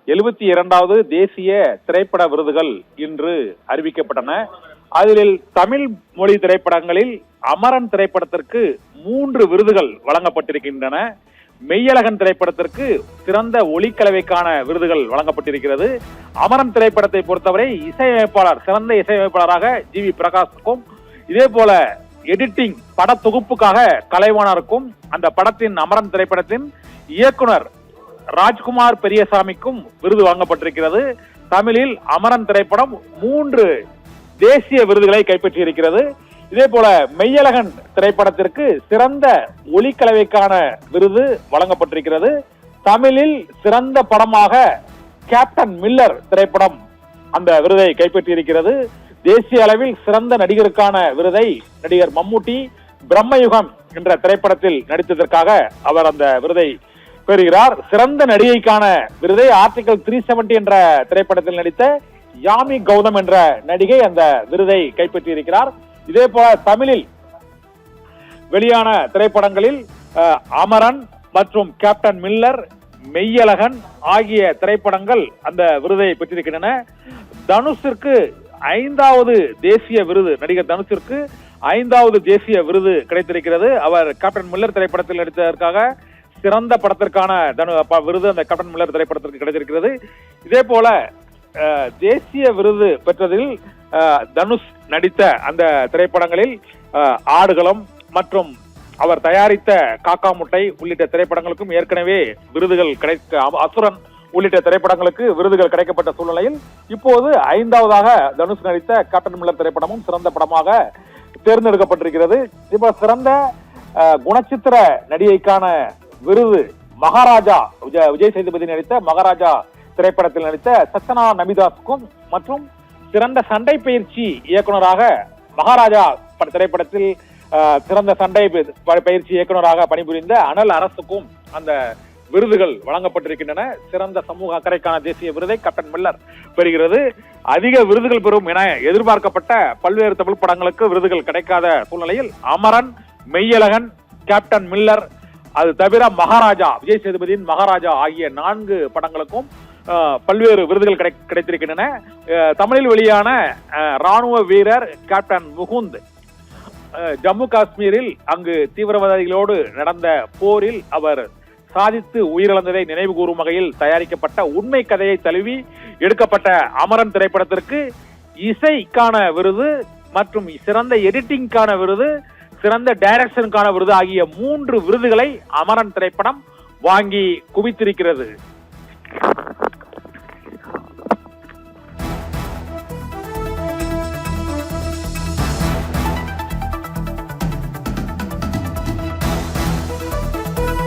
72வது தேசிய திரைப்பட விருதுகள் இன்று அறிவிக்கப்பட்டன. அதில் தமிழ் மொழி திரைப்படங்களில் அமரன் திரைப்படத்திற்கு 3 விருதுகள் வழங்கப்பட்டிருக்கின்றன. மெய்யழகன் திரைப்படத்திற்கு சிறந்த ஒளிக்கலவைக்கான விருதுகள் வழங்கப்பட்டிருக்கிறது. அமரன் திரைப்படத்தை பொறுத்தவரை இசையமைப்பாளர், சிறந்த இசையமைப்பாளராக GV பிரகாஷுக்கும், இதே போல எடிட்டிங் பட தொகுப்புக்காக கலைவாணருக்கும், அந்த படத்தின் அமரன் திரைப்படத்தின் இயக்குனர் ராஜ்குமார் பெரியசாமிக்கும் விருது வழங்கப்பட்டிருக்கிறது. தமிழில் அமரன் திரைப்படம் 3 தேசிய விருதுகளை கைப்பற்றியிருக்கிறது. இதே போல மெய்யழகன் திரைப்படத்திற்கு சிறந்த ஒளிக்கலவைக்கான விருது வழங்கப்பட்டிருக்கிறது. தமிழில் சிறந்த படமாக கேப்டன் மில்லர் திரைப்படம் அந்த விருதை கைப்பற்றியிருக்கிறது. தேசிய அளவில் சிறந்த நடிகருக்கான விருதை நடிகர் மம்முட்டி பிரம்மயுகம் என்ற திரைப்படத்தில் நடித்ததற்காக அவர் அந்த விருதை பெறுகிறார். சிறந்த நடிகைக்கான விருதை ஆர்டிகல் 370 என்ற திரைப்படத்தில் நடித்த யாமி கௌதம் என்ற நடிகை அந்த விருதை கைப்பற்றியிருக்கிறார். இதே போல தமிழில் வெளியான திரைப்படங்களில் அமரன் மற்றும் கேப்டன் மில்லர், மெய்யழகன் ஆகிய திரைப்படங்கள் அந்த விருதை பெற்றிருக்கின்றன. தனுஷிற்கு 5வது தேசிய விருது, நடிகர் தனுஷிற்கு 5வது தேசிய விருது கிடைத்திருக்கிறது. அவர் கேப்டன் மில்லர் திரைப்படத்தில் நடித்ததற்காக சிறந்த படத்திற்கான விருது அந்த கேப்டன் மில்லர் திரைப்படத்திற்கு கிடைத்திருக்கிறது. இதே போல தேசிய விருது பெற்றதில் தனுஷ் நடித்த அந்த திரைப்படங்களில் ஆடுகளம் மற்றும் அவர் தயாரித்த காக்கா முட்டை உள்ளிட்ட திரைப்படங்களுக்கும் ஏற்கனவே விருதுகள் அசுரன் உள்ளிட்ட திரைப்படங்களுக்கு விருதுகள் கிடைக்கப்பட்ட சூழ்நிலையில் இப்போது 5வதாக தனுஷ் நடித்த கேப்டன் மில்லர் திரைப்படமும் சிறந்த படமாக தேர்ந்தெடுக்கப்பட்டிருக்கிறது. இப்ப சிறந்த குணச்சித்திர நடிகைக்கான விருது மகாராஜா, விஜய் சேதுபதி நடித்த மகாராஜா திரைப்படத்தில் நடித்த சச்சனா நபிதாஸுக்கும், மற்றும் சிறந்த சண்டை பயிற்சி இயக்குநராக மகாராஜா திரைப்படத்தில் சிறந்த சண்டை பயிற்சி இயக்குநராக பணிபுரிந்த அனல் அரசுக்கும் அந்த விருதுகள் வழங்கப்பட்டிருக்கின்றன. சிறந்த சமூக அக்கறைக்கான தேசிய விருதை கேப்டன் மில்லர் பெறுகிறது. அதிக விருதுகள் பெறும் என எதிர்பார்க்கப்பட்ட பல்வேறு தமிழ் படங்களுக்கு விருதுகள் கிடைக்காத சூழ்நிலையில் அமரன், மெய்யழகன், கேப்டன் மில்லர், அது தவிர மகாராஜா, விஜய் சேதுபதியின் மகாராஜா ஆகிய 4 படங்களுக்கும் பல்வேறு விருதுகள் கிடைத்திருக்கின்றன. தமிழில் வெளியான ராணுவ வீரர் கேப்டன் முகுந்த் ஜம்மு காஷ்மீரில் அங்கு தீவிரவாதிகளோடு நடந்த போரில் அவர் சாதித்து உயிரிழந்ததை நினைவு கூறும் வகையில் தயாரிக்கப்பட்ட உண்மை கதையை தழுவி எடுக்கப்பட்ட அமரன் திரைப்படத்திற்கு இசைக்கான விருது மற்றும் சிறந்த எடிட்டிங்கான விருது, சிறந்த டைரக்ஷனுக்கான விருது ஆகிய 3 விருதுகளை அமரன் திரைப்படம் வாங்கி குவித்திருக்கிறது.